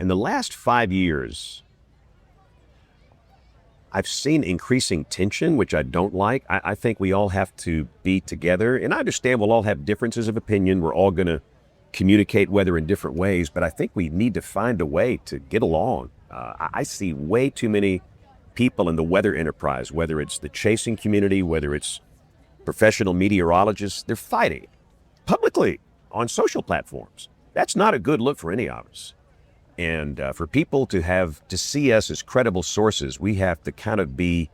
In the last 5 years, I've seen increasing tension, which I don't like. I think we all have to be together. And I understand we'll all have differences of opinion. We're all going to communicate, whether in different ways. But I think we need to find a way to get along. I see way too many people in the weather enterprise, whether it's the chasing community, whether it's professional meteorologists, they're fighting publicly on social platforms. That's not a good look for any of us. And for people to see us as credible sources, we have to kind of be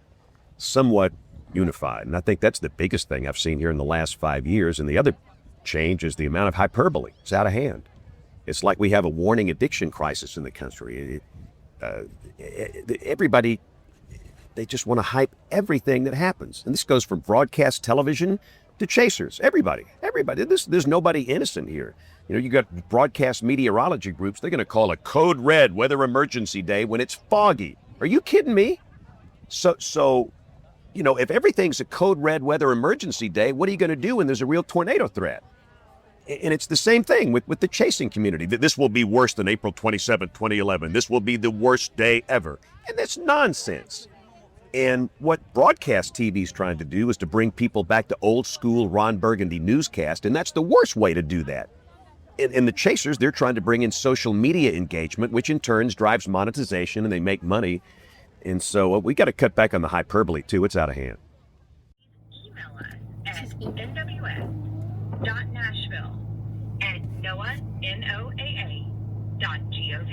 somewhat unified. And I think that's the biggest thing I've seen here in the last 5 years. And the other change is the amount of hyperbole. It's out of hand. It's like we have a warning addiction crisis in the country. Everybody, they just want to hype everything that happens. And this goes from broadcast television to chasers. Everybody. There's nobody innocent here. You know, you got broadcast meteorology groups. They're going to call a code red weather emergency day when it's foggy. Are you kidding me? So, you know, if everything's a code red weather emergency day, what are you going to do when there's a real tornado threat? And it's the same thing with the chasing community. This will be worse than April 27, 2011. This will be the worst day ever. And that's nonsense. And what broadcast TV is trying to do is to bring people back to old school Ron Burgundy newscast, and that's the worst way to do that. And the chasers, they're trying to bring in social media engagement, which in turn drives monetization, and they make money. And so we got to cut back on the hyperbole, too. It's out of hand. Email us at nws.nashville@noaa.gov,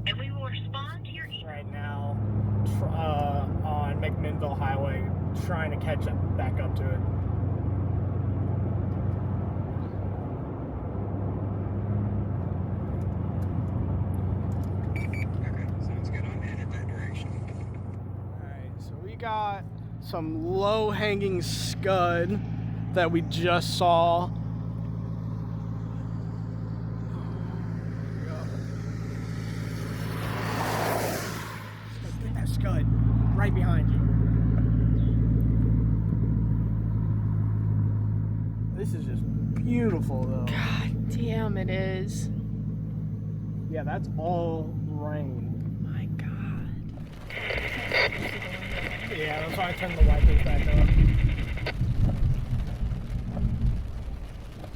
and we will respond to your email. Right now, on McMinnville Highway, trying to catch back up to it. Got some low-hanging scud that we just saw. Get that scud right behind you. This is just beautiful, though. God damn, it is. Yeah, that's all rain. My God. Yeah, that's why I turned the wipers back up.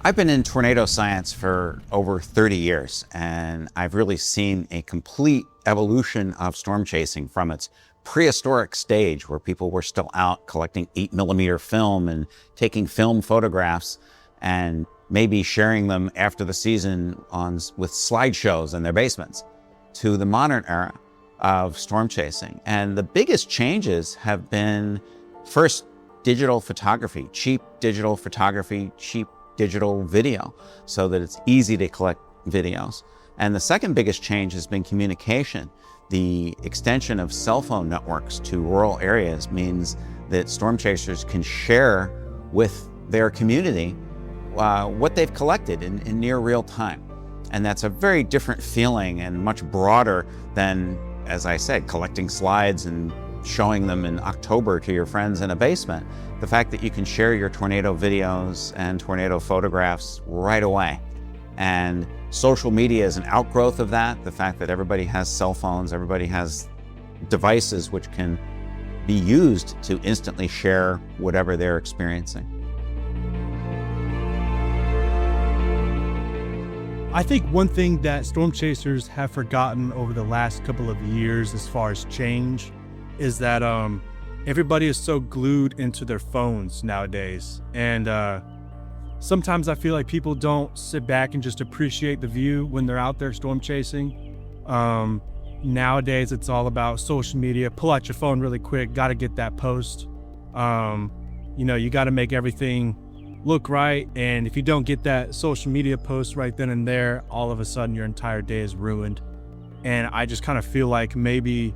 I've been in tornado science for over 30 years, and I've really seen a complete evolution of storm chasing from its prehistoric stage where people were still out collecting 8mm film and taking film photographs and maybe sharing them after the season with slideshows in their basements, to the modern era of storm chasing. And the biggest changes have been, first, digital photography, cheap digital photography, cheap digital video, so that it's easy to collect videos. And the second biggest change has been communication. The extension of cell phone networks to rural areas means that storm chasers can share with their community what they've collected in near real time. And that's a very different feeling and much broader than, as I said, collecting slides and showing them in October to your friends in a basement. The fact that you can share your tornado videos and tornado photographs right away. And social media is an outgrowth of that. The fact that everybody has cell phones, everybody has devices which can be used to instantly share whatever they're experiencing. I think one thing that storm chasers have forgotten over the last couple of years as far as change is that everybody is so glued into their phones nowadays. And sometimes I feel like people don't sit back and just appreciate the view when they're out there storm chasing. Nowadays, it's all about social media. Pull out your phone really quick, got to get that post. You know, you got to make everything look right, and if you don't get that social media post right then and there, all of a sudden your entire day is ruined. And I just kind of feel like people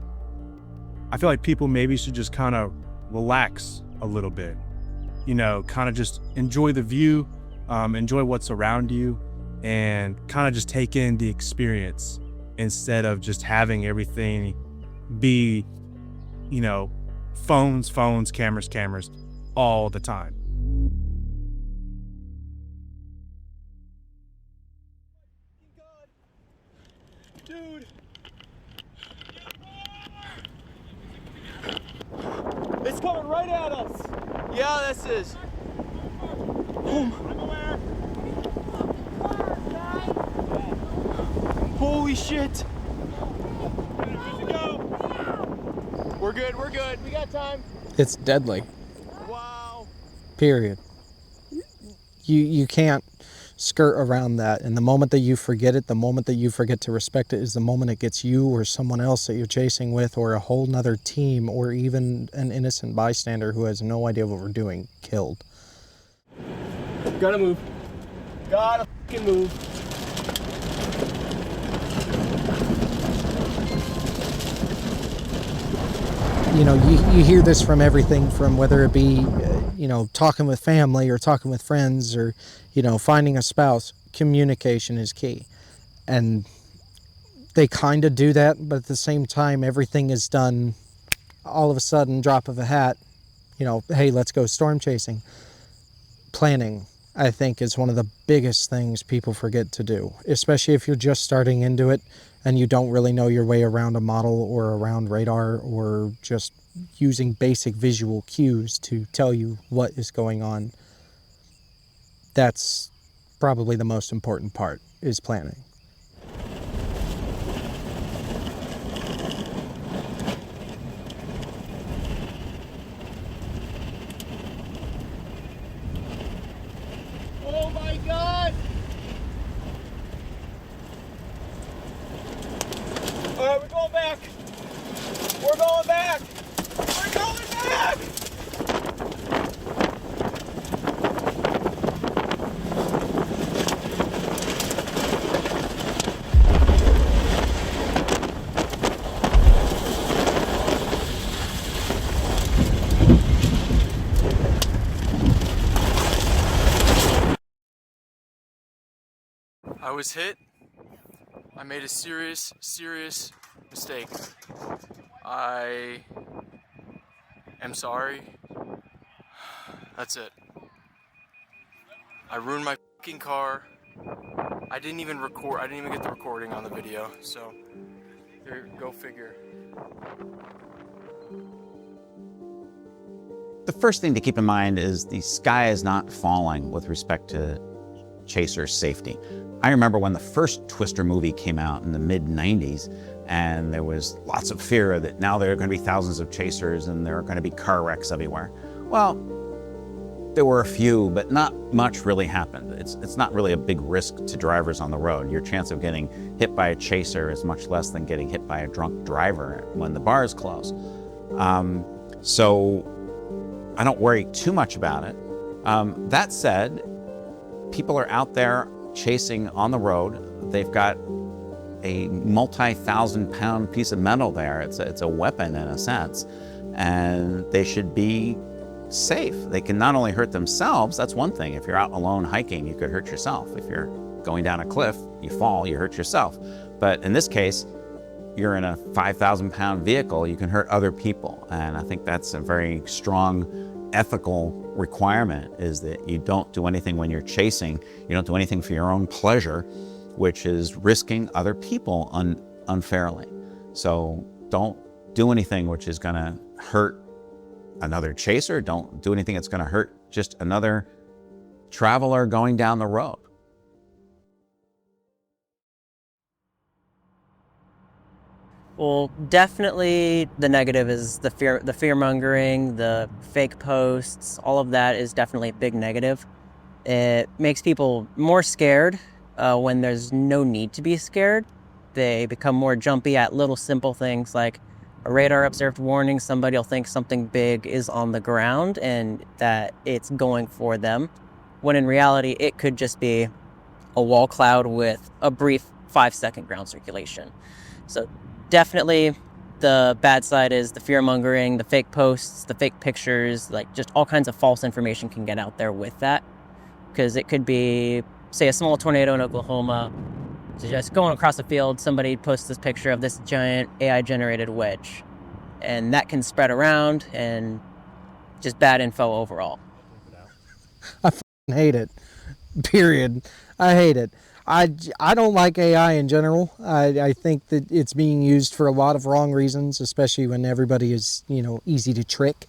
maybe should just kind of relax a little bit, you know, kind of just enjoy the view, enjoy what's around you, and kind of just take in the experience instead of just having everything be, you know, phones, cameras all the time. Dude. It's coming right at us. Yeah, this is. I'm aware. Holy shit. We're good, we're good. We got time. It's deadly. Wow. Period. You can't skirt around that. And the moment that you forget it, the moment that you forget to respect it is the moment it gets you or someone else that you're chasing with or a whole nother team or even an innocent bystander who has no idea what we're doing killed. Gotta move. Gotta fucking move. You know, you hear this from everything from whether it be, you know, talking with family or talking with friends or, you know, finding a spouse. Communication is key. And they kind of do that, but at the same time, everything is done all of a sudden, drop of a hat. You know, hey, let's go storm chasing. Planning, I think, is one of the biggest things people forget to do, especially if you're just starting into it and you don't really know your way around a model or around radar or just using basic visual cues to tell you what is going on. That's probably the most important part, is planning. Oh my God! All right, we're going back. We're going back. We're going back. I was hit. I made a serious mistake. I am sorry. That's it. I ruined my fucking car. I didn't even record. I didn't even get the recording on the video. So, there, go figure. The first thing to keep in mind is the sky is not falling with respect to chaser safety. I remember when the first Twister movie came out in the mid-90s, and there was lots of fear that now there are going to be thousands of chasers and there are going to be car wrecks everywhere. Well, there were a few, but not much really happened. It's not really a big risk to drivers on the road. Your chance of getting hit by a chaser is much less than getting hit by a drunk driver when the bars close. So I don't worry too much about it. That said, people are out there chasing on the road. They've got a multi-thousand-pound piece of metal there. It's a weapon in a sense, and they should be safe. They can not only hurt themselves, that's one thing. If you're out alone hiking, you could hurt yourself. If you're going down a cliff, you fall, you hurt yourself. But in this case, you're in a 5,000-pound vehicle, you can hurt other people. And I think that's a very strong ethical requirement, is that you don't do anything when you're chasing, you don't do anything for your own pleasure, which is risking other people unfairly. So don't do anything which is gonna hurt another chaser. Don't do anything that's gonna hurt just another traveler going down the road. Well, definitely the negative is the fear mongering, the fake posts, all of that is definitely a big negative. It makes people more scared when there's no need to be scared. They become more jumpy at little simple things like a radar observed warning. Somebody will think something big is on the ground and that it's going for them, when in reality it could just be a wall cloud with a brief 5-second ground circulation. So definitely the bad side is the fear mongering, the fake posts, the fake pictures, like just all kinds of false information can get out there with that. Because it could be, say, a small tornado in Oklahoma, so just going across the field, somebody posts this picture of this giant AI-generated wedge. And that can spread around and just bad info overall. I hate it. Period. I hate it. I don't like AI in general. I think that it's being used for a lot of wrong reasons, especially when everybody is, easy to trick.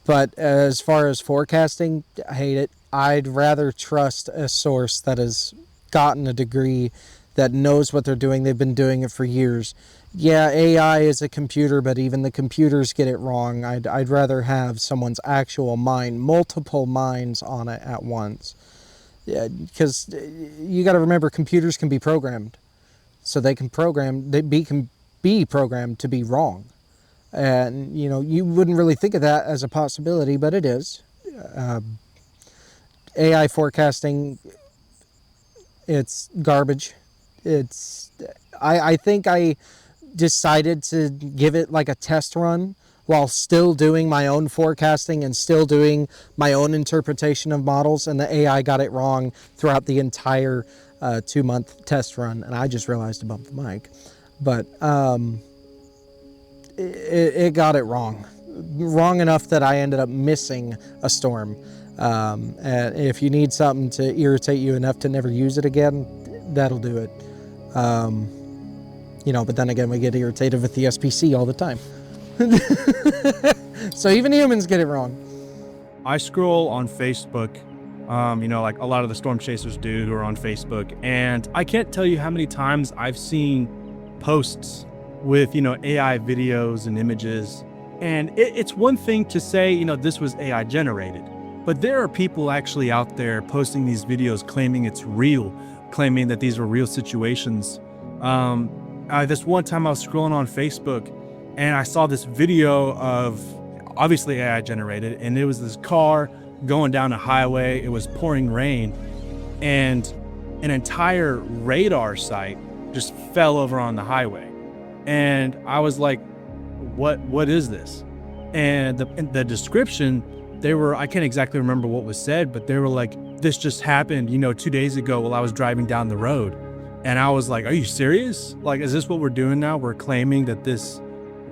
But as far as forecasting, I hate it. I'd rather trust a source that has gotten a degree, that knows what they're doing. They've been doing it for years. Yeah, AI is a computer, but even the computers get it wrong. I'd rather have someone's actual mind, multiple minds on it at once. Yeah, because you got to remember, computers can be programmed, so they can be programmed to be wrong. And you wouldn't really think of that as a possibility, but it is. AI forecasting, it's garbage. I think I decided to give it like a test run while still doing my own forecasting and still doing my own interpretation of models, and the AI got it wrong throughout the entire 2-month test run, and I just realized to bump the mic. But it got it wrong enough that I ended up missing a storm. And if you need something to irritate you enough to never use it again, that'll do it. But then again, we get irritated with the SPC all the time. So even humans get it wrong. I scroll on Facebook, like a lot of the storm chasers do who are on Facebook, and I can't tell you how many times I've seen posts with, AI videos and images. And it's one thing to say, this was AI generated, but there are people actually out there posting these videos claiming it's real, claiming that these were real situations. This one time I was scrolling on Facebook and I saw this video of obviously AI generated, and it was this car going down a highway. It was pouring rain, and an entire radar site just fell over on the highway. And I was like, what is this? And the description, I can't exactly remember what was said, but they were like, this just happened, 2 days ago while I was driving down the road. And I was like, are you serious? Like, is this what we're doing now? We're claiming that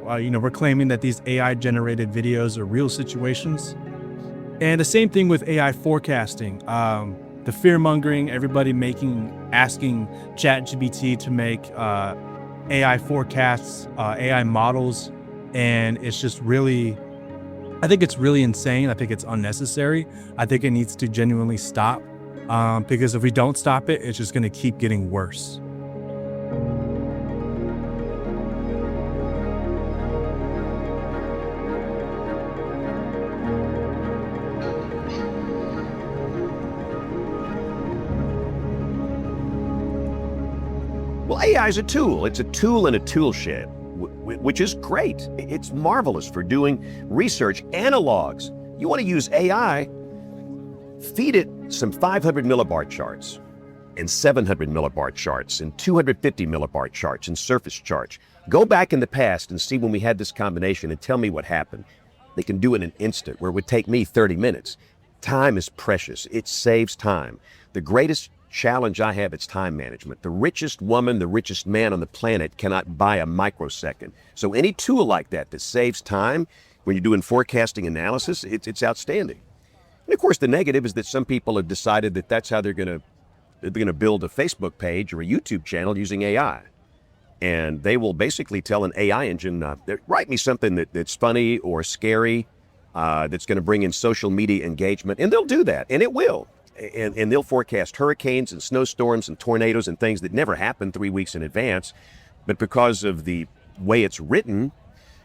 we're claiming that these AI generated videos are real situations. And the same thing with AI forecasting. The fear mongering, everybody asking ChatGPT to make AI forecasts, AI models. And it's just I think it's really insane. I think it's unnecessary. I think it needs to genuinely stop, because if we don't stop it, it's just going to keep getting worse. Well, AI is a tool. It's a tool in a tool shed, which is great. It's marvelous for doing research, analogs. You want to use AI, feed it some 500 millibar charts and 700 millibar charts and 250 millibar charts and surface charts. Go back in the past and see when we had this combination and tell me what happened. They can do it in an instant where it would take me 30 minutes. Time is precious. It saves time. The greatest challenge I have is time management. The richest woman, the richest man on the planet cannot buy a microsecond. So any tool like that saves time when you're doing forecasting analysis, it's outstanding. And of course, the negative is that some people have decided that that's how they're going to build a Facebook page or a YouTube channel using AI. And they will basically tell an AI engine, write me something that's funny or scary, that's going to bring in social media engagement. And they'll do that, and it will. And they'll forecast hurricanes and snowstorms and tornadoes and things that never happen 3 weeks in advance. But because of the way it's written,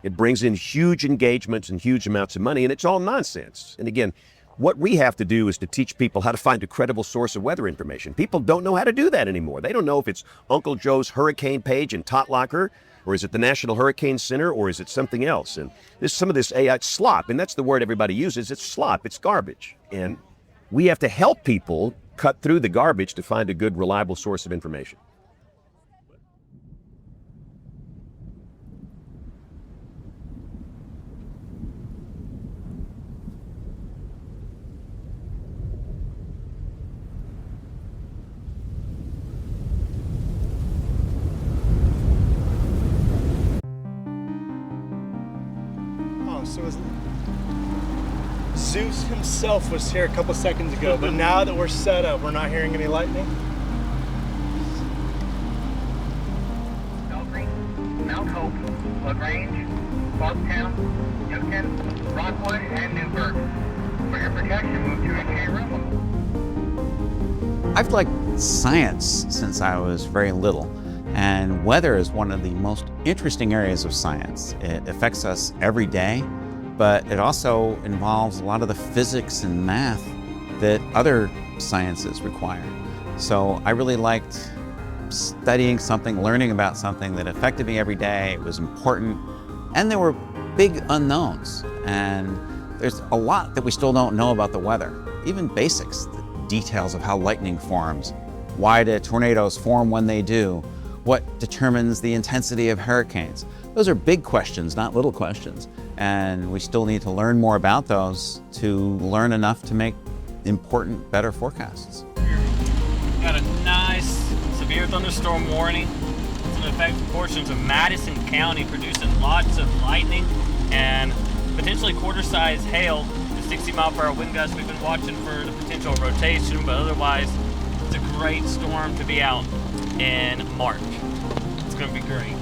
it brings in huge engagements and huge amounts of money, and it's all nonsense. And again, what we have to do is to teach people how to find a credible source of weather information. People don't know how to do that anymore. They don't know if it's Uncle Joe's hurricane page in Totlocker, or is it the National Hurricane Center, or is it something else? And some of this AI slop, and that's the word everybody uses. It's slop. It's garbage. And we have to help people cut through the garbage to find a good, reliable source of information. Oh, so Zeus himself was here a couple seconds ago, but now that we're set up, we're not hearing any lightning? LaGrange, Parktown, Newton, Rockwood, and Newburgh. For your protection, move to a K room. I've liked science since I was very little, and weather is one of the most interesting areas of science. It affects us every day, but it also involves a lot of the physics and math that other sciences require. So I really liked studying something, learning about something that affected me every day. It was important, and there were big unknowns, and there's a lot that we still don't know about the weather, even basics, the details of how lightning forms, why do tornadoes form when they do, what determines the intensity of hurricanes. Those are big questions, not little questions, and we still need to learn more about those to learn enough to make important, better forecasts. Got a nice severe thunderstorm warning. It's in effect portions of Madison County, producing lots of lightning and potentially quarter-size hail. The 60-mile-per-hour wind gusts we've been watching for the potential rotation, but otherwise it's a great storm to be out in March. It's going to be great.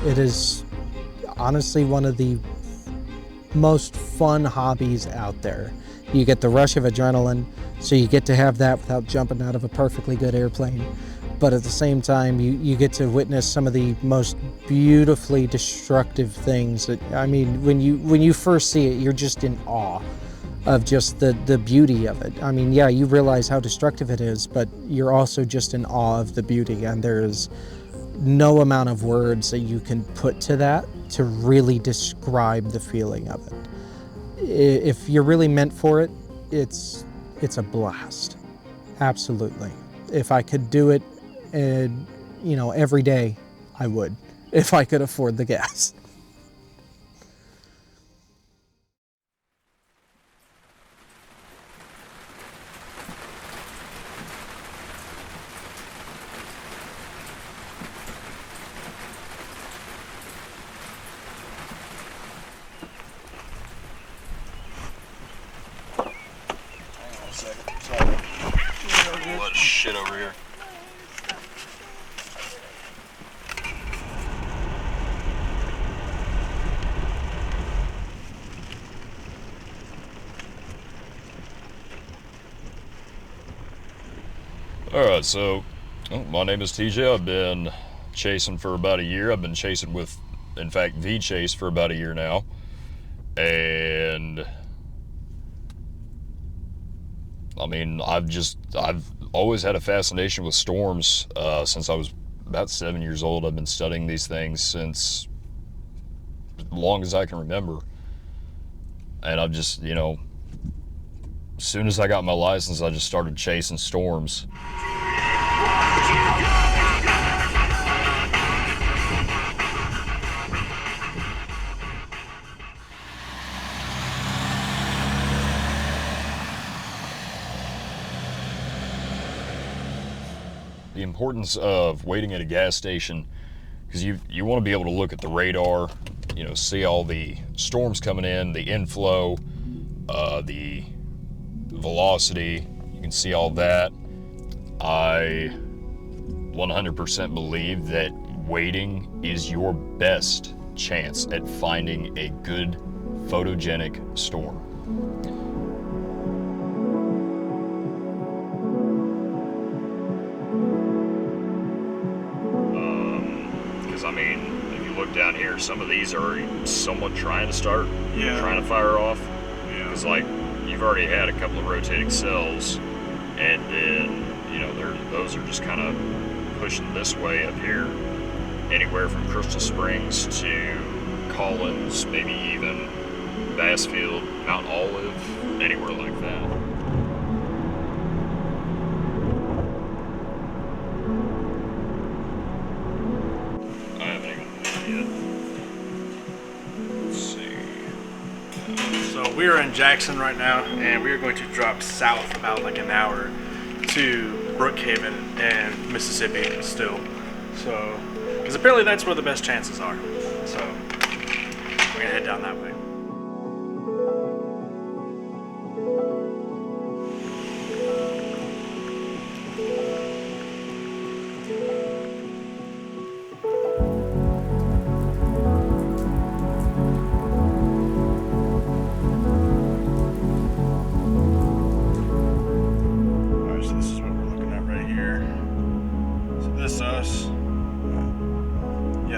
It is honestly one of the most fun hobbies out there. You get the rush of adrenaline, so you get to have that without jumping out of a perfectly good airplane. But at the same time, you get to witness some of the most beautifully destructive things. I mean, when you first see it, you're just in awe of just the beauty of it. I mean, yeah, you realize how destructive it is, but you're also just in awe of the beauty, and there is no amount of words that you can put to that to really describe the feeling of it. If you're really meant for it, it's a blast. Absolutely. If I could do it, every day, I would, if I could afford the gas. Shit over here. Alright, so my name is TJ. I've been chasing for about a year. I've been chasing with, in fact, VCHASE for about a year now. And I mean, I've always had a fascination with storms since I was about 7 years old. I've been studying these things since as long as I can remember. And I've just, as soon as I got my license, I just started chasing storms. The importance of waiting at a gas station, because you want to be able to look at the radar, see all the storms coming in, the inflow, the velocity, you can see all that. I 100% believe that waiting is your best chance at finding a good photogenic storm. I mean, if you look down here, some of these are somewhat trying to start, trying to fire off. Because, like, you've already had a couple of rotating cells, and then, those are just kind of pushing this way up here. anywhere from Crystal Springs to Collins, maybe even Bassfield, Mount Olive, anywhere like that. I haven't even moved yet. Let's see. So we are in Jackson right now, and we are going to drop south about like an hour to Brookhaven and Mississippi still. So, because apparently that's where the best chances are. So we're gonna head down that way.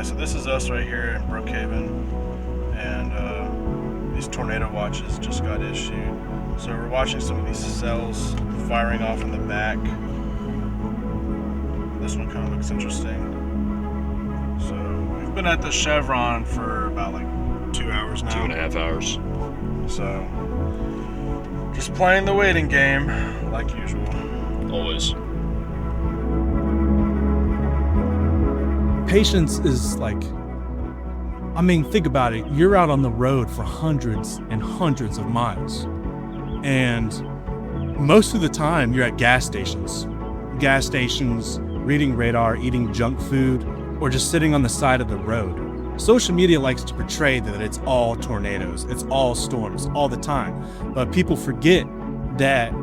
So this is us right here in Brookhaven, and these tornado watches just got issued. So we're watching some of these cells firing off in the back. This one kind of looks interesting. So we've been at the Chevron for about like 2 hours now. 2.5 hours. So just playing the waiting game like usual. Always. Patience is like, I mean, think about it. You're out on the road for hundreds and hundreds of miles. And most of the time you're at gas stations, reading radar, eating junk food, or just sitting on the side of the road. Social media likes to portray that it's all tornadoes, it's all storms all the time. But people forget that,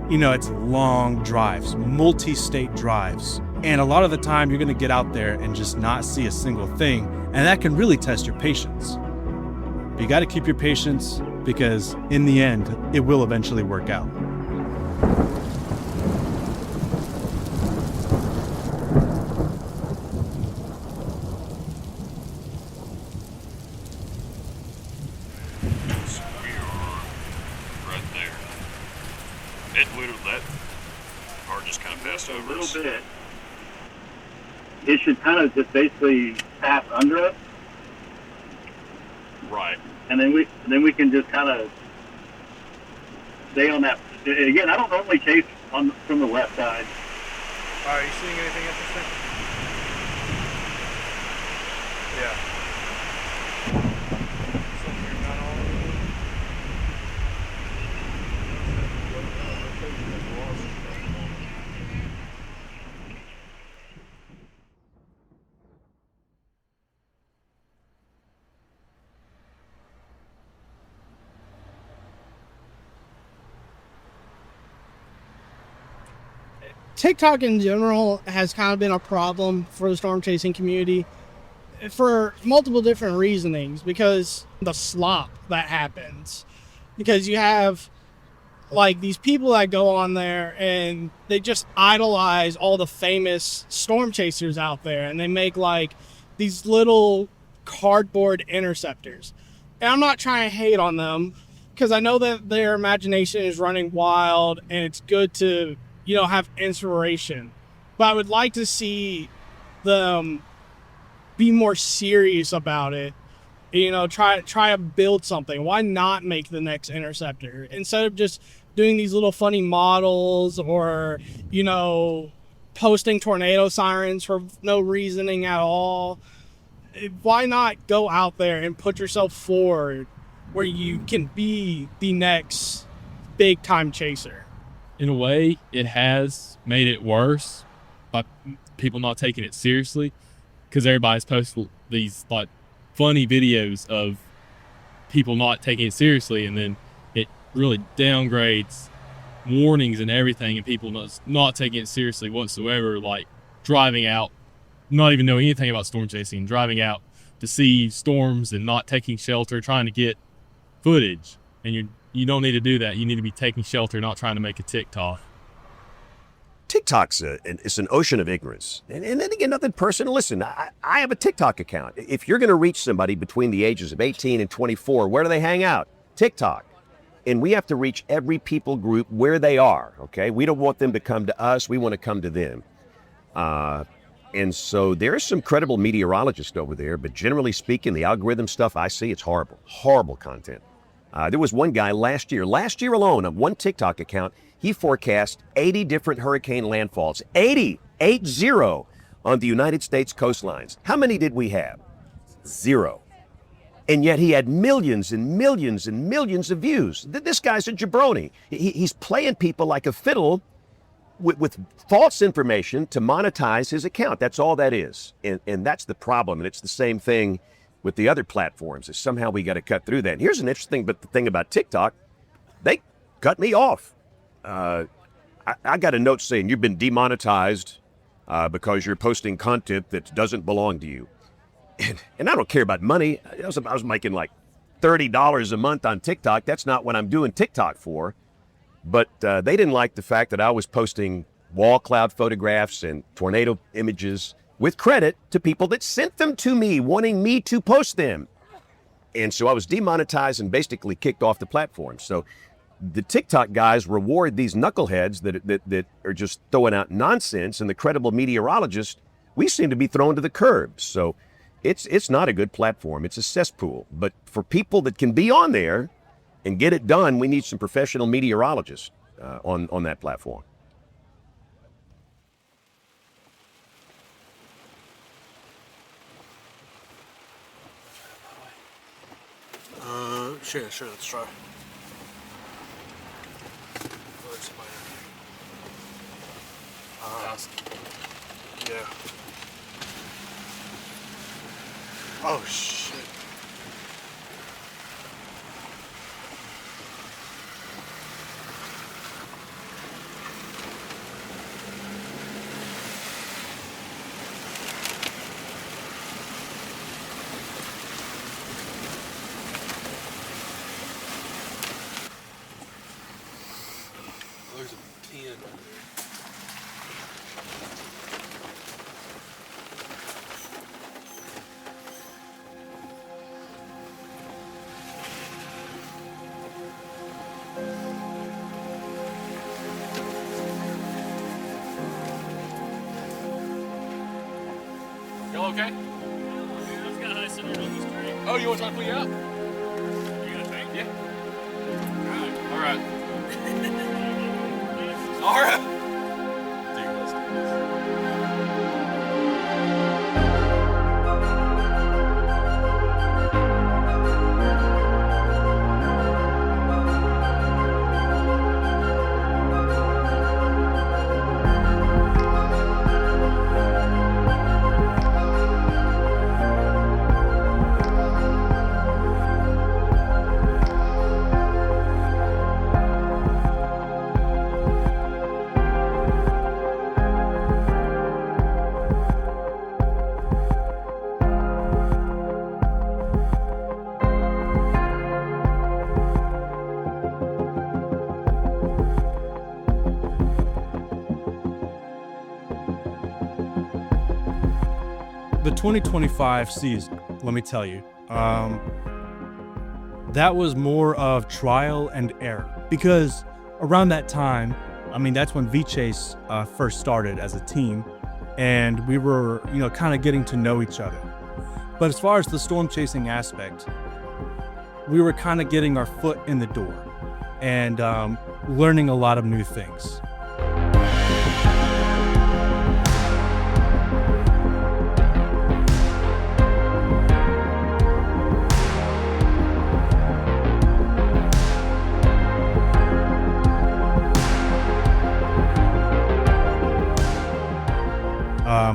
you know, it's long drives, multi-state drives. And a lot of the time you're gonna get out there and just not see a single thing. And that can really test your patience. But you gotta keep your patience, because in the end, it will eventually work out. So we are right there. It literally, that car just kind of passed over us. A little bit. It should kind of just basically pass under us. Right. And then we can just kind of stay on that. Again, I don't normally chase from the left side. Are you seeing anything interesting? Yeah. TikTok in general has kind of been a problem for the storm chasing community for multiple different reasonings, because the slop that happens, because you have like these people that go on there and they just idolize all the famous storm chasers out there, and they make like these little cardboard interceptors. And I'm not trying to hate on them, because I know that their imagination is running wild and it's good to, you know, have inspiration. But I would like to see them be more serious about it. You know, try to build something. Why not make the next interceptor instead of just doing these little funny models, or, you know, posting tornado sirens for no reasoning at all? Why not go out there and put yourself forward where you can be the next big time chaser? In a way, it has made it worse by people not taking it seriously, because everybody's posted these like funny videos of people not taking it seriously, and then it really downgrades warnings and everything, and people not taking it seriously whatsoever, like driving out, not even knowing anything about storm chasing, driving out to see storms and not taking shelter, trying to get footage. And you don't need to do that. You need to be taking shelter, not trying to make a TikTok. TikTok's it's an ocean of ignorance. And then again, nothing personal. Listen, I have a TikTok account. If you're going to reach somebody between the ages of 18 and 24, where do they hang out? TikTok. And we have to reach every people group where they are, okay? We don't want them to come to us. We want to come to them. And so there's some credible meteorologists over there, but generally speaking, the algorithm stuff I see, it's horrible, horrible content. There was one guy last year alone, on one TikTok account, he forecast 80 different hurricane landfalls, 80 on the United States coastlines. How many did we have? 0. And yet he had millions and millions and millions of views. This guy's a jabroni. He's playing people like a fiddle with false information to monetize his account. That's all that is. And that's the problem. And it's the same thing with the other platforms, is somehow we got to cut through that. And here's an interesting thing about TikTok. They cut me off. I got a note saying you've been demonetized because you're posting content that doesn't belong to you. And I don't care about money. I was making like $30 a month on TikTok. That's not what I'm doing TikTok for. But they didn't like the fact that I was posting wall cloud photographs and tornado images with credit to people that sent them to me, wanting me to post them. And so I was demonetized and basically kicked off the platform. So the TikTok guys reward these knuckleheads that are just throwing out nonsense, and the credible meteorologists, we seem to be thrown to the curb. So it's not a good platform. It's a cesspool. But for people that can be on there and get it done, we need some professional meteorologists on that platform. Sure, let's try. Yeah. Oh, shit. There's a pin under there. Y'all okay? Oh, you want to try to pull you out? You got a tank? Yeah. All right. All right. The 2025 season, let me tell you, that was more of trial and error, because around that time, I mean, that's when VCHASE first started as a team, and we were, kind of getting to know each other. But as far as the storm chasing aspect, we were kind of getting our foot in the door and learning a lot of new things.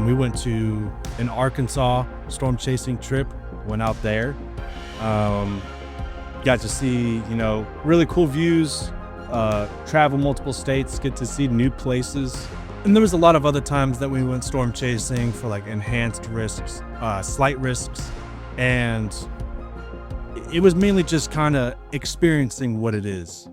We went to an Arkansas storm chasing trip, went out there, got to see, really cool views, travel multiple states, get to see new places. And there was a lot of other times that we went storm chasing for like enhanced risks, slight risks. And it was mainly just kind of experiencing what it is.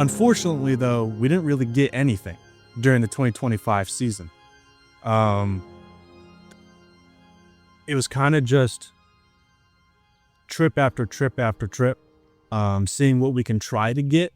Unfortunately, though, we didn't really get anything during the 2025 season. It was kind of just trip after trip after trip, seeing what we can try to get.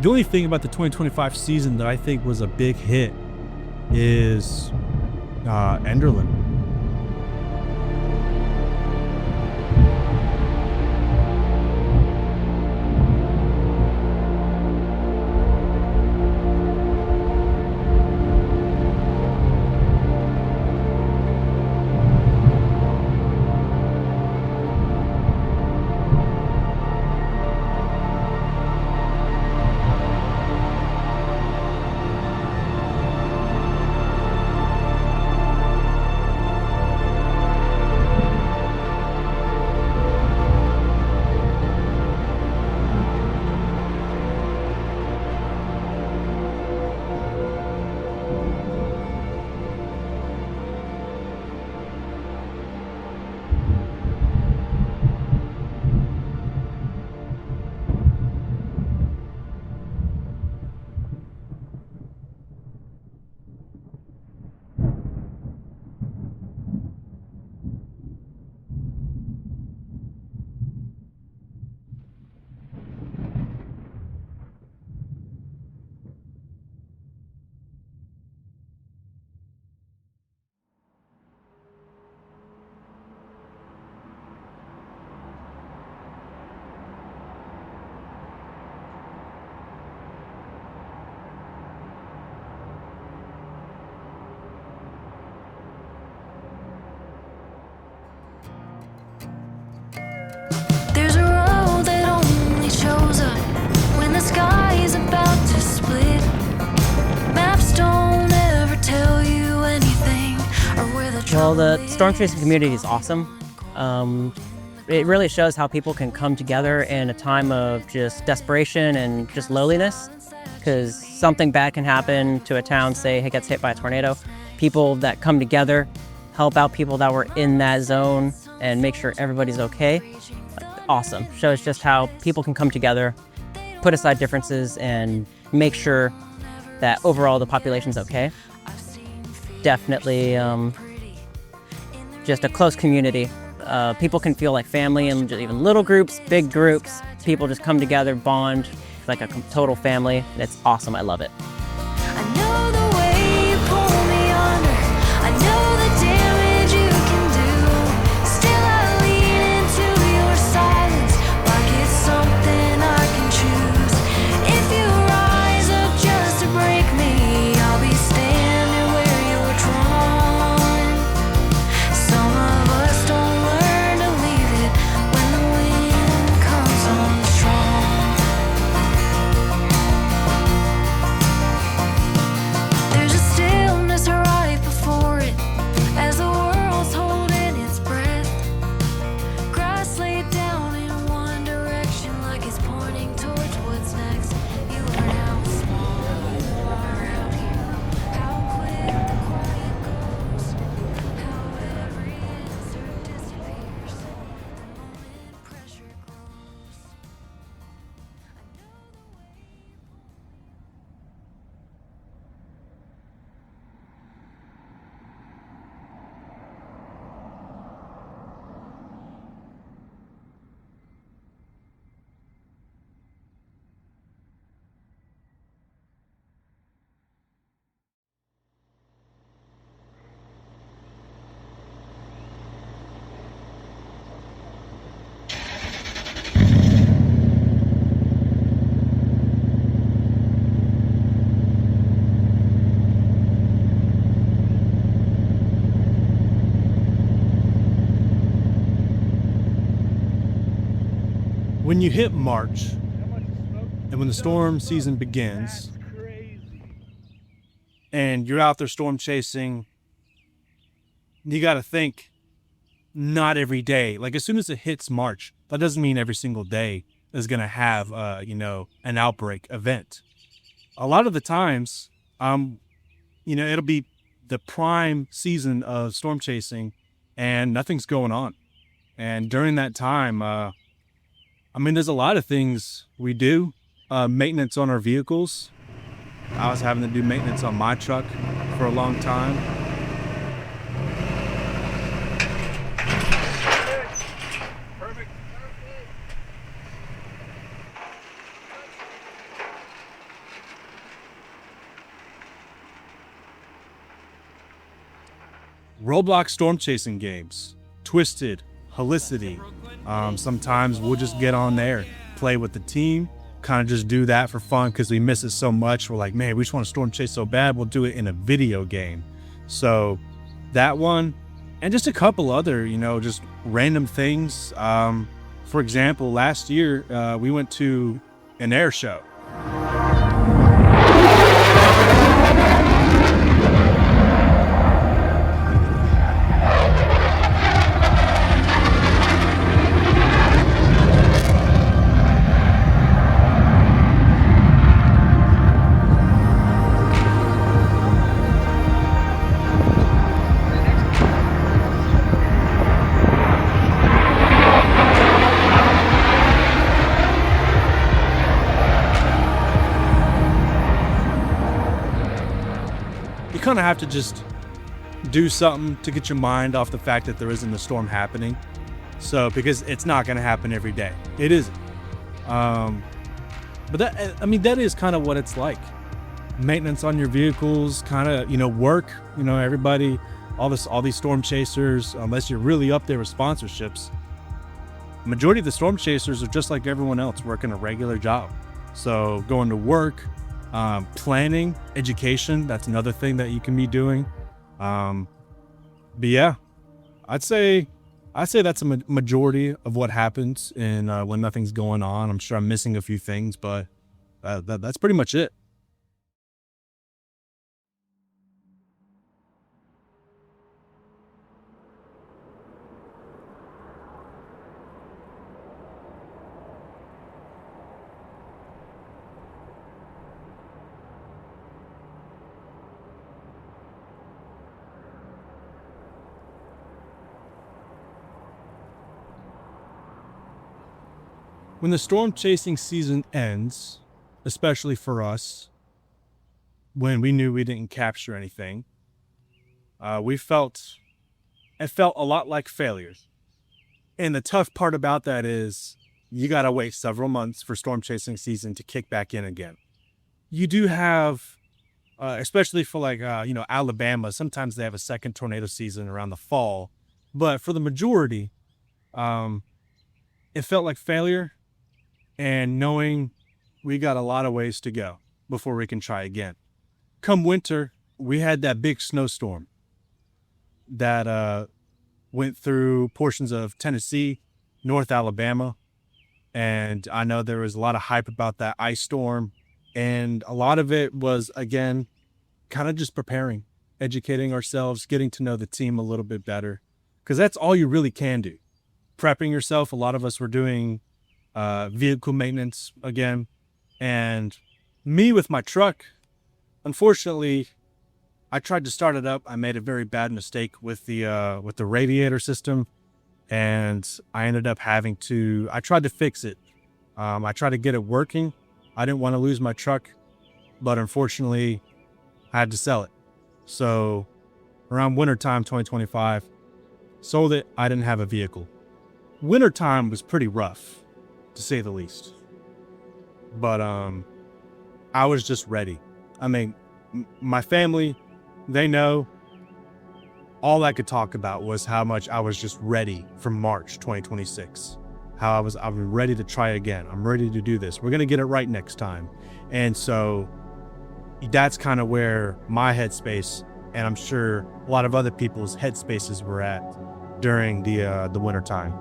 The only thing about the 2025 season that I think was a big hit is Enderlin. There's a road that only shows up when the sky is about to split. Maps don't ever tell you anything or where the Well, the storm chasing community is awesome. It really shows how people can come together in a time of just desperation and just loneliness, because something bad can happen to a town, say it gets hit by a tornado. People that come together help out people that were in that zone and make sure everybody's okay. Awesome. Shows just how people can come together, put aside differences, and make sure that overall the population's okay. Definitely just a close community. People can feel like family, and just even little groups, big groups, people just come together, bond like a total family. It's awesome. I love it. I know the way you pull me under. I know the damage you can do. Still I lean into your silence like it's something I can choose. If you rise up just to break me, I'll be standing where you're drawn. Some of us don't learn to leave it when the wind comes on strong. when you hit March and when the storm season begins and you're out there storm chasing, you got to think not every day. Like as soon as it hits March, that doesn't mean every single day is going to have, an outbreak event. A lot of the times, it'll be the prime season of storm chasing and nothing's going on. And during that time, there's a lot of things we do. Maintenance on our vehicles. I was having to do maintenance on my truck for a long time. Roblox storm chasing games, Twisted, Helicity. Sometimes we'll just get on there, play with the team, kind of just do that for fun because we miss it so much. We're like, man, we just want to storm chase so bad. We'll do it in a video game. So that one, and just a couple other, just random things. For example, last year we went to an air show. Kind of have to just do something to get your mind off the fact that there isn't a storm happening. So because it's not going to happen every day, it isn't. But that is kind of what it's like. Maintenance on your vehicles, kind of work. Everybody, all these storm chasers, unless you're really up there with sponsorships, majority of the storm chasers are just like everyone else, working a regular job. So going to work. Planning, education, that's another thing that you can be doing. But yeah, I'd say that's a majority of what happens in when nothing's going on. I'm sure I'm missing a few things, but that's pretty much it. When the storm chasing season ends, especially for us, when we knew we didn't capture anything, it felt a lot like failures. And the tough part about that is you got to wait several months for storm chasing season to kick back in again. You do have, especially for Alabama, sometimes they have a second tornado season around the fall. But for the majority, it felt like failure. And knowing we got a lot of ways to go before we can try again. Come winter, we had that big snowstorm that went through portions of Tennessee, North Alabama. And I know there was a lot of hype about that ice storm. And a lot of it was, again, kind of just preparing, educating ourselves, getting to know the team a little bit better. Because that's all you really can do. Prepping yourself. A lot of us were doing vehicle maintenance again, and me with my truck, unfortunately, I tried to start it up. I made a very bad mistake with the radiator system, and I ended up having to. I tried to fix it. I tried to get it working. I didn't want to lose my truck, but unfortunately, I had to sell it. So, around wintertime 2025, sold it. I didn't have a vehicle. Wintertime was pretty rough, to say the least. But I was just ready. I mean, my family, they know. All I could talk about was how much I was just ready for March 2026. How I was ready to try again. I'm ready to do this. We're going to get it right next time. And so that's kind of where my headspace, and I'm sure a lot of other people's headspaces were at during the winter time.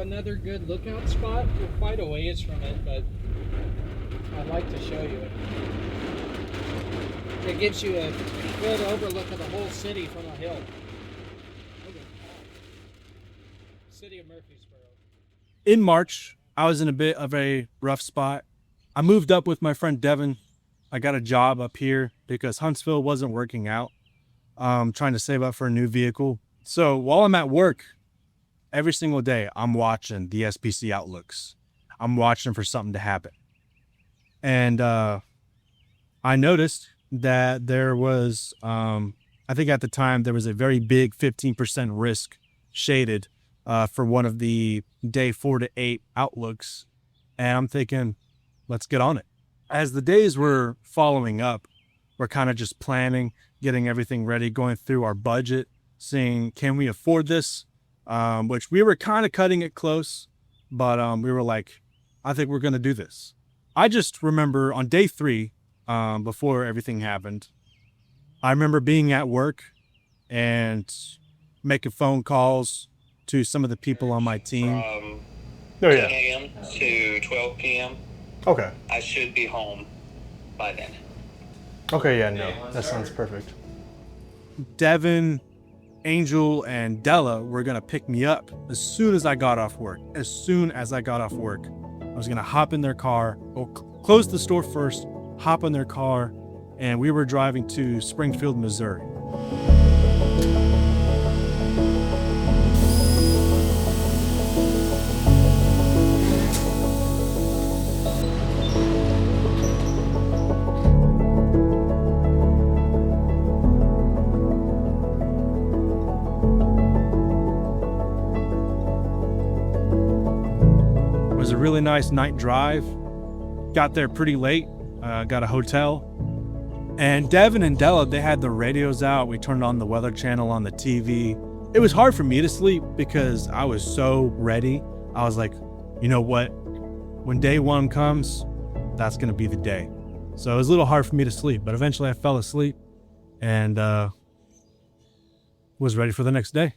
another good lookout spot. We're quite a ways from it, but I'd like to show you it. It gives you a good overlook of the whole city from a hill. City of Murfreesboro. In March, I was in a bit of a rough spot. I moved up with my friend Devin. I got a job up here because Huntsville wasn't working out. Trying to save up for a new vehicle. So while I'm at work, every single day, I'm watching the SPC outlooks. I'm watching for something to happen. And I noticed that there was, I think at the time, there was a very big 15% risk shaded for one of the day 4 to 8 outlooks. And I'm thinking, let's get on it. As the days were following up, we're kind of just planning, getting everything ready, going through our budget, seeing, can we afford this? Which we were kind of cutting it close, but we were like, I think we're going to do this. I just remember on day 3, before everything happened, I remember being at work and making phone calls to some of the people on my team. 10 a.m. to 12 p.m. Okay. I should be home by then. Okay, yeah, no, that sounds perfect. Devin, Angel, and Della were going to pick me up as soon as I got off work. As soon as I got off work, I was going to hop in their car, close the store first, hop in their car, and we were driving to Springfield, Missouri. It was a really nice night drive. Got there pretty late, got a hotel. And Devin and Della, they had the radios out. We turned on the Weather Channel on the TV. It was hard for me to sleep because I was so ready. I was like, you know what? When day 1 comes, that's going to be the day. So it was a little hard for me to sleep, but eventually I fell asleep and was ready for the next day.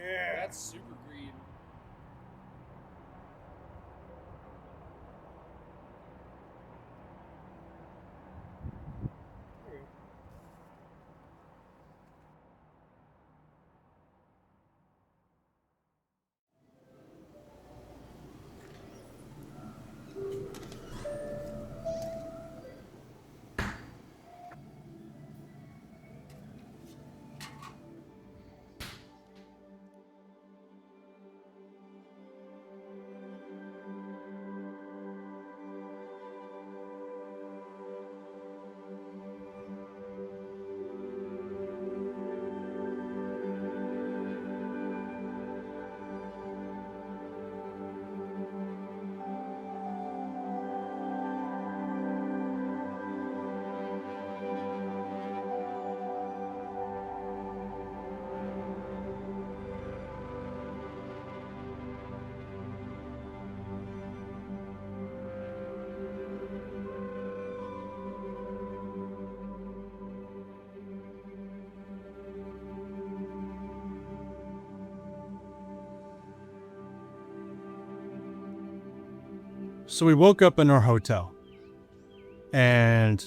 Yeah, that's super green. So we woke up in our hotel and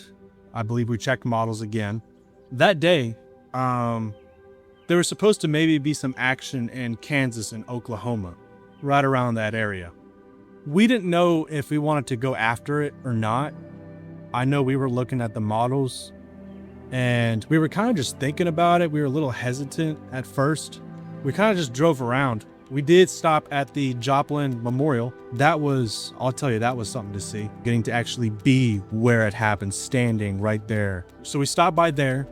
I believe we checked models again. That day, there was supposed to maybe be some action in Kansas and Oklahoma, right around that area. We didn't know if we wanted to go after it or not. I know we were looking at the models and we were kind of just thinking about it. We were a little hesitant at first. We kind of just drove around. We did stop at the Joplin Memorial. That was, I'll tell you, that was something to see. Getting to actually be where it happened, standing right there. So we stopped by there.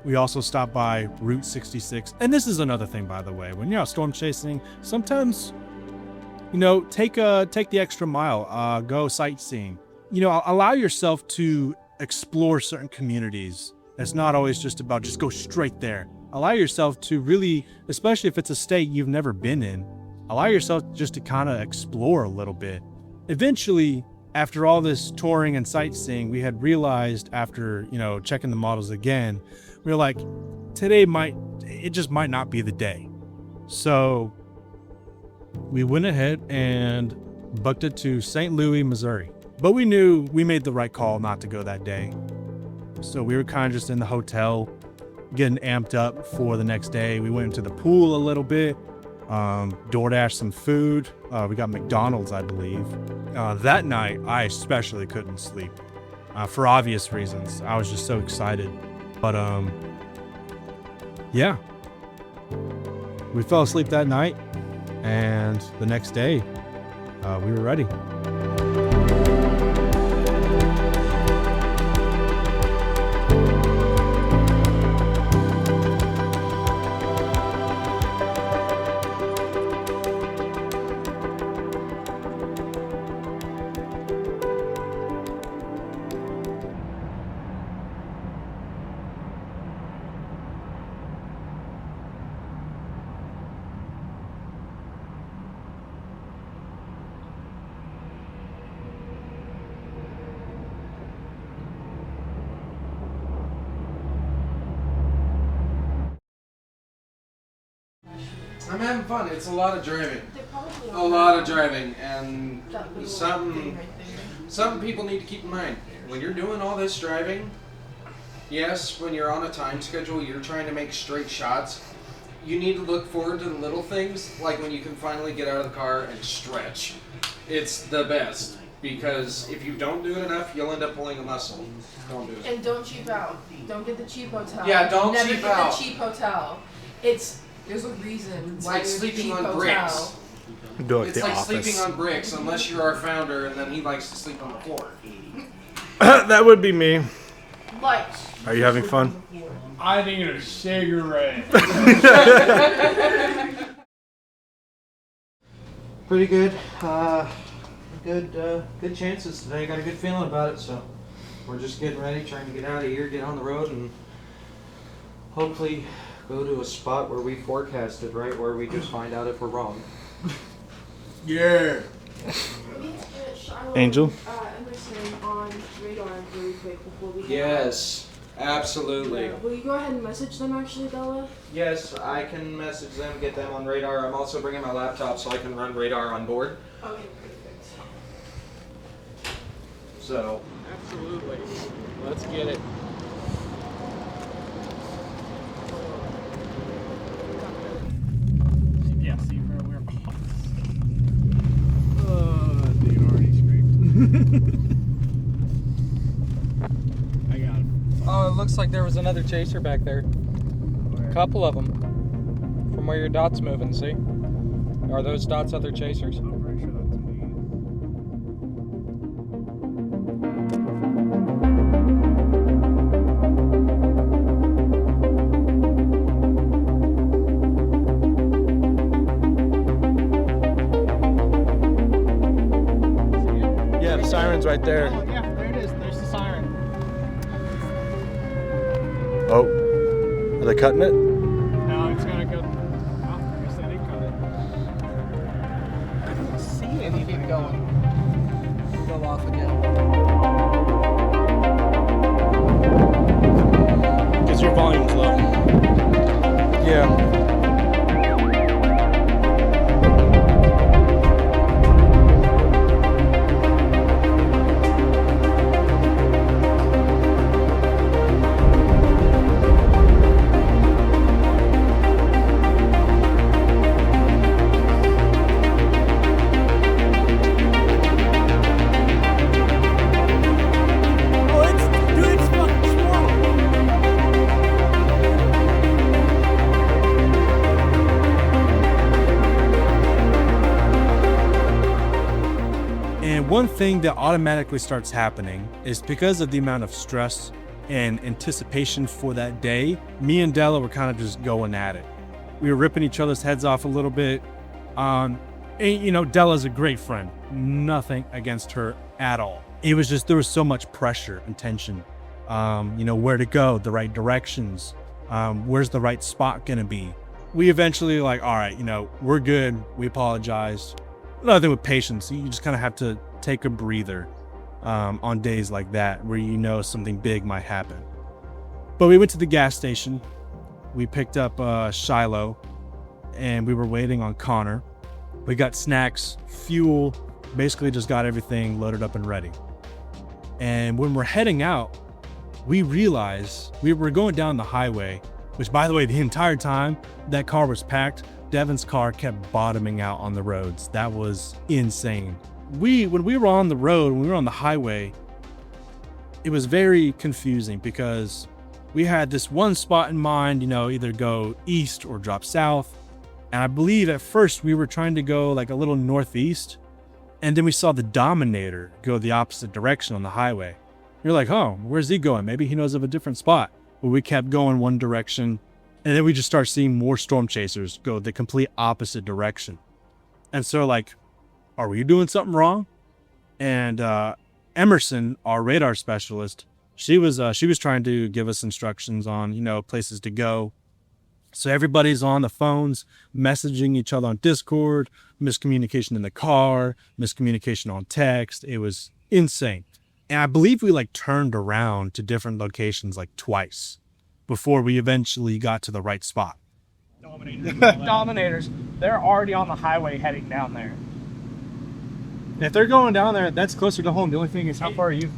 We also stopped by Route 66. And this is another thing, by the way. When you're out storm chasing, sometimes, you know, take the extra mile, go sightseeing. You know, allow yourself to explore certain communities. It's not always just about just go straight there. Allow yourself to really, especially if it's a state you've never been in, allow yourself just to kind of explore a little bit. Eventually, after all this touring and sightseeing, we had realized after, checking the models again, we were like, today it just might not be the day. So we went ahead and booked it to St. Louis, Missouri. But we knew we made the right call not to go that day. So we were kind of just in the hotel, getting amped up for the next day. We went into the pool a little bit, DoorDash some food. We got McDonald's, I believe. That night, I especially couldn't sleep for obvious reasons. I was just so excited. But yeah, we fell asleep that night, and the next day, we were ready. I'm having fun. It's a lot of driving. A lot of driving, and something people need to keep in mind. When you're doing all this driving, yes, when you're on a time schedule, you're trying to make straight shots. You need to look forward to the little things, like when you can finally get out of the car and stretch. It's the best, because if you don't do it enough, you'll end up pulling a muscle. Don't do it. And don't cheap out. Don't get the cheap hotel. Yeah, don't Never cheap get out. the cheap hotel. There's a reason It's why like there's a sleeping cheap on hotel. bricks. Do like It's The like Office. sleeping on bricks, unless you're our founder, and then he likes to sleep on the floor. That would be me. Like. Are you having fun? I need a cigarette. Pretty good. Good chances today. Got a good feeling about it, so we're just getting ready, trying to get out of here, get on the road, and hopefully go to a spot where we forecasted, right, where we just find out if we're wrong. Yeah. Angel? On radar really quick before we Yes, absolutely. Will you go ahead and message them actually, Bella? Yes, I can message them, get them on radar. I'm also bringing my laptop so I can run radar on board. Okay, perfect. So, absolutely. Let's get it. Yeah, see where we're off. Dude, already scraped. I got him. Oh, it looks like there was another chaser back there. A couple of them. From where your dot's moving, see? Are those dots other chasers? I'm pretty sure that's me. Yeah, the siren's right there. Oh, yeah, there it is. There's the siren. Oh, are they cutting it? No, it's gonna go. Oh, I guess they did cut it. I don't see anything going. Go off again. Because your volume's low. Yeah. And one thing that automatically starts happening is because of the amount of stress and anticipation for that day, me and Della were kind of just going at it. We were ripping each other's heads off a little bit. And, you know, Della's a great friend. Nothing against her at all. It was just, there was so much pressure and tension. You know, where to go, the right directions. Where's the right spot gonna be? We eventually like, all right, you know, we're good. We apologized. Another thing with patience, you just kind of have to take a breather on days like that where you know something big might happen. But we went to the gas station. We picked up Shiloh, and we were waiting on Connor. We got snacks, fuel, basically just got everything loaded up and ready. And when we're heading out, we realized we were going down the highway, which, by the way, the entire time that car was packed, Devin's car kept bottoming out on the roads. That was insane. When we were on the road, when we were on the highway, it was very confusing because we had this one spot in mind, you know, either go east or drop south. And I believe at first we were trying to go like a little northeast, and then we saw the Dominator go the opposite direction on the highway. You're like, oh, where's he going? Maybe he knows of a different spot. But we kept going one direction, and then we just start seeing more storm chasers go the complete opposite direction. And so like, are we doing something wrong? And Emerson, our radar specialist, she was trying to give us instructions on, you know, places to go. So everybody's on the phones, messaging each other on Discord, miscommunication in the car, miscommunication on text. It was insane. And I believe we like turned around to different locations like twice before we eventually got to the right spot. Dominators, they're already on the highway heading down there. If they're going down there, that's closer to home. The only thing is, how far are you?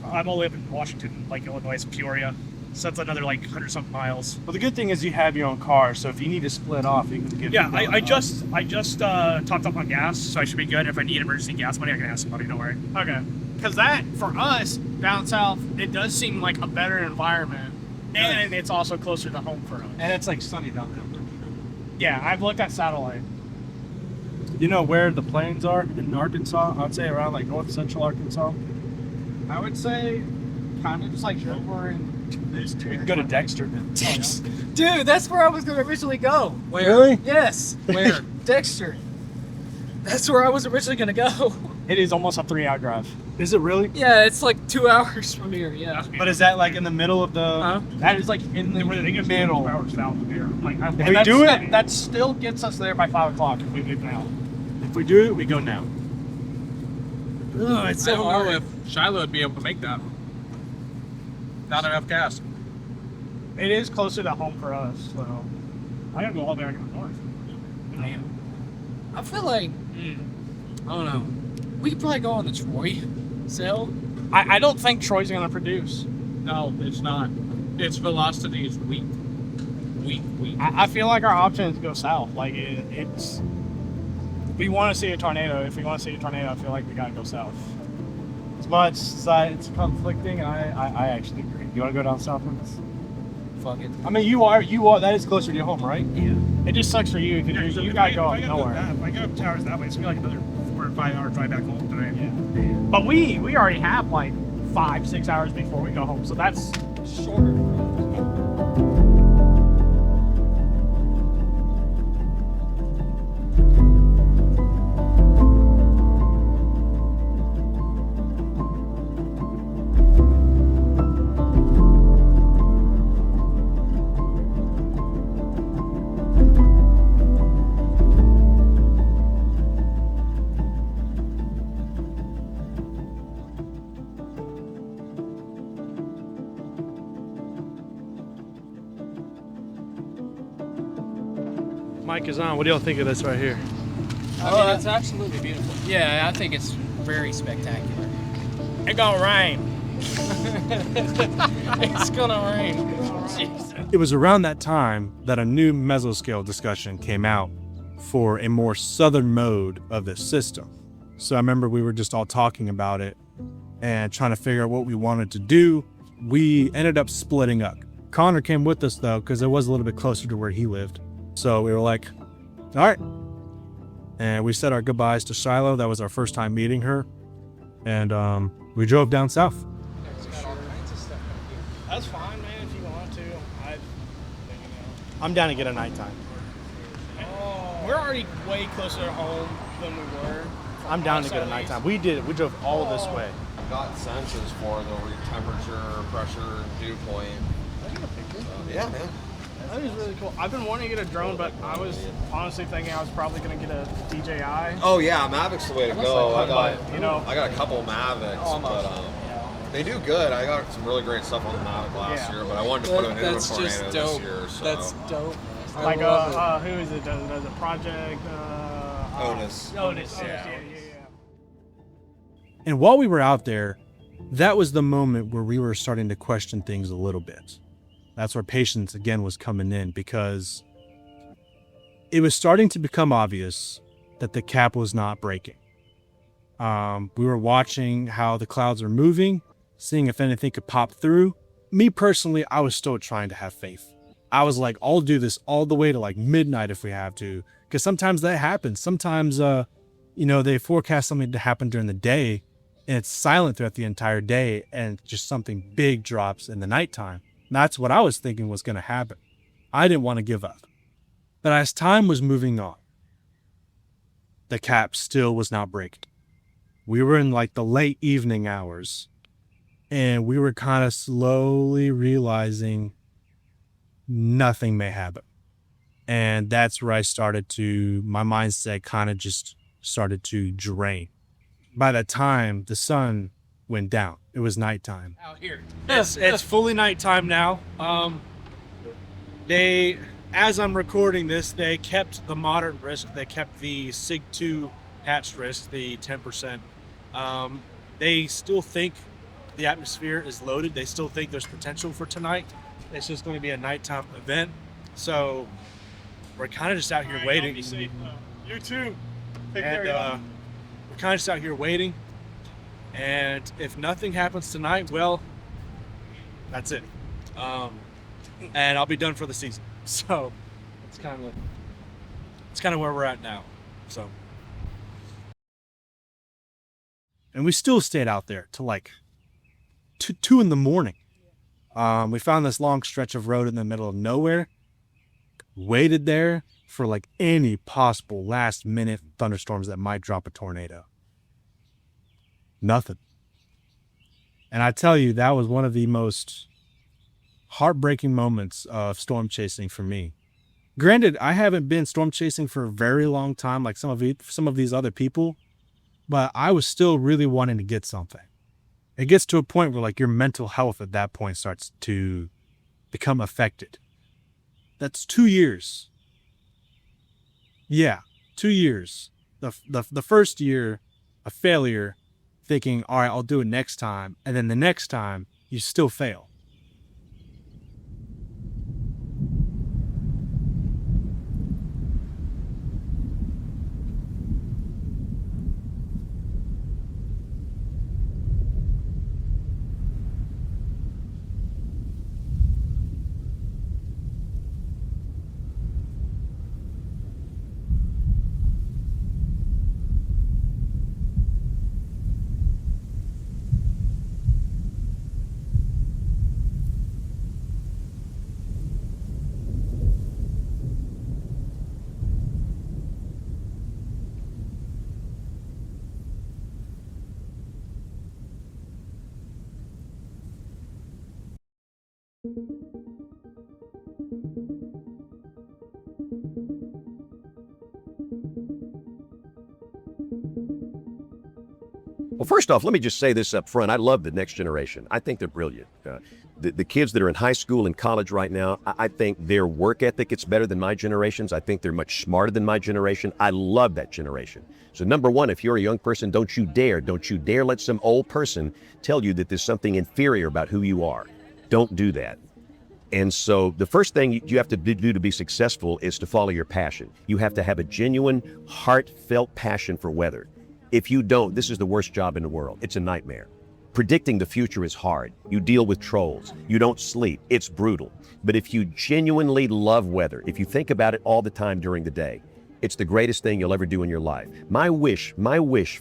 I'm all the way up in Washington, like Illinois, Peoria. So that's another like 100-something miles. Well, the good thing is you have your own car, so if you need to split off, you can get. Yeah, I just topped up on gas, so I should be good. If I need emergency gas money, I can ask somebody. Don't worry. Okay. Because that, for us, down south, it does seem like a better environment. And it's also closer to home for us. And it's like sunny down there. Yeah, I've looked at satellite. You know where the plains are in Arkansas? I'd say around like north central Arkansas. I would say kind of just like over in... We can go to Dexter. Dude, that's where I was going to originally go. Where? Really? Yes. Where? Dexter. That's where I was originally going to go. It is almost a 3-hour drive. Is it really? Yeah, it's like 2 hours from here, yeah. But is that like in the middle of the... That is like in the middle. 2 hours south of here. Like, If we do it... That still gets us there by 5 o'clock if we leave now. If we do it, we go now. Ugh, it's so I don't hard. know if Shiloh would be able to make that. Not enough gas. It is closer to home for us, so... I gotta go all the way north. Man. I feel like, I don't know. We could probably go on the Troy sale. I don't think Troy's going to produce. No, it's not. Its velocity is weak. Weak. I feel like our option is to go south. Like, it's... We want to see a tornado. If we want to see a tornado, I feel like we got to go south. As much as it's conflicting, I actually agree. You want to go down south with us? Fuck it. I mean, you are. That is closer to your home, right? Yeah. It just sucks for you because you got to go up nowhere. If I go up towers that way, it's gonna be like another 4 or 5 hour drive back home today. Yeah. But we already have like 5-6 hours before we go home, so that's shorter. Mic is on. What do y'all think of this right here? I mean, it's absolutely beautiful. Yeah, I think it's very spectacular. It's gonna rain. It's gonna rain. Jeez. It was around that time that a new mesoscale discussion came out for a more southern mode of this system. So I remember we were just all talking about it and trying to figure out what we wanted to do. We ended up splitting up. Connor came with us though, because it was a little bit closer to where he lived. So we were like, all right. And we said our goodbyes to Shiloh. That was our first time meeting her. And we drove down south. That's fine, man, if you want to. I'm down to get a nighttime. We're already way closer to home than we were. I'm down to get a nighttime. We drove all this way. Got sensors for it over your temperature, pressure, dew point. Yeah, man. That is really cool. I've been wanting to get a drone, but I was honestly thinking I was probably going to get a DJI. Oh yeah, Mavic's the way to go. I got a couple Mavics, but they do good. I got some really great stuff on the Mavic last year, but I wanted to put it into a Tornado this year. So. That's dope. Like who is it? Does a project? Otis. Otis. Yeah. And while we were out there, that was the moment where we were starting to question things a little bit. That's where patience again was coming in, because it was starting to become obvious that the cap was not breaking. We were watching how the clouds are moving, seeing if anything could pop through. Me personally, I was still trying to have faith. I was like, I'll do this all the way to like midnight if we have to, because sometimes that happens. Sometimes, they forecast something to happen during the day, and it's silent throughout the entire day, and just something big drops in the nighttime. That's what I was thinking was going to happen. I didn't want to give up. But as time was moving on, the cap still was not breaking. We were in like the late evening hours, and we were kind of slowly realizing nothing may happen. And that's where my mindset kind of just started to drain. By the time the sun went down, it was nighttime. Out here. It's fully nighttime now. As I'm recording this, they kept the moderate risk. They kept the SIG 2 hatched risk, the 10%. They still think the atmosphere is loaded. They still think there's potential for tonight. It's just going to be a nighttime event. So we're kind of just out here waiting. You too. We're kind of just out here waiting. And if nothing happens tonight, well, that's it. And I'll be done for the season. So it's kind of where we're at now. So. And we still stayed out there till like 2 in the morning. We found this long stretch of road in the middle of nowhere, waited there for like any possible last minute thunderstorms that might drop a tornado. Nothing. And I tell you, that was one of the most heartbreaking moments of storm chasing for me. Granted, I haven't been storm chasing for a very long time like some of these other people, but I was still really wanting to get something. It gets to a point where like your mental health at that point starts to become affected. That's 2 years. Yeah, 2 years. The first year, a failure, thinking, all right, I'll do it next time. And then the next time, you still fail. Well, first off, let me just say this up front. I love the next generation. I think they're brilliant. The kids that are in high school and college right now, I think their work ethic is better than my generation's. I think they're much smarter than my generation. I love that generation. So number one, if you're a young person, don't you dare let some old person tell you that there's something inferior about who you are. Don't do that. And so the first thing you have to do to be successful is to follow your passion. You have to have a genuine, heartfelt passion for weather. If you don't, this is the worst job in the world. It's a nightmare. Predicting the future is hard. You deal with trolls. You don't sleep. It's brutal. But if you genuinely love weather, if you think about it all the time during the day, it's the greatest thing you'll ever do in your life. My wish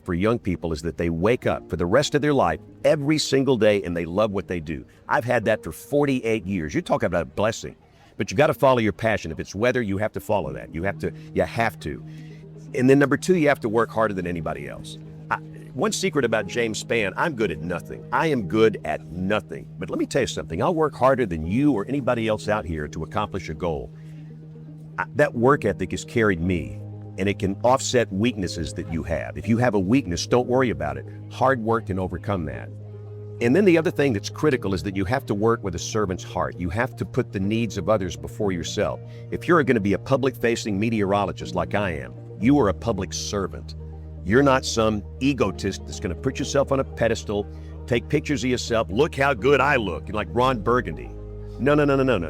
for young people is that they wake up for the rest of their life every single day and they love what they do. I've had that for 48 years. You're talking about a blessing. But you got to follow your passion. If it's weather, you have to follow that. You have to. And then number 2, you have to work harder than anybody else. One secret about James Spann, I'm good at nothing. I am good at nothing. But let me tell you something. I'll work harder than you or anybody else out here to accomplish a goal. That work ethic has carried me, and it can offset weaknesses that you have. If you have a weakness, don't worry about it. Hard work can overcome that. And then the other thing that's critical is that you have to work with a servant's heart. You have to put the needs of others before yourself. If you're going to be a public-facing meteorologist like I am, you are a public servant. You're not some egotist that's going to put yourself on a pedestal, take pictures of yourself, look how good I look, like Ron Burgundy. No.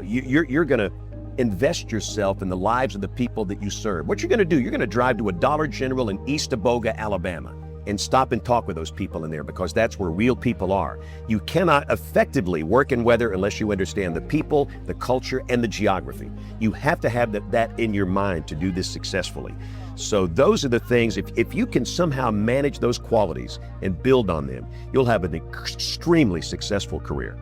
You're going to invest yourself in the lives of the people that you serve. What you're going to do, you're going to drive to a Dollar General in East Aboga, Alabama, and stop and talk with those people in there, because that's where real people are. You cannot effectively work in weather unless you understand the people, the culture, and the geography. You have to have that in your mind to do this successfully. So those are the things, if you can somehow manage those qualities and build on them, you'll have an extremely successful career.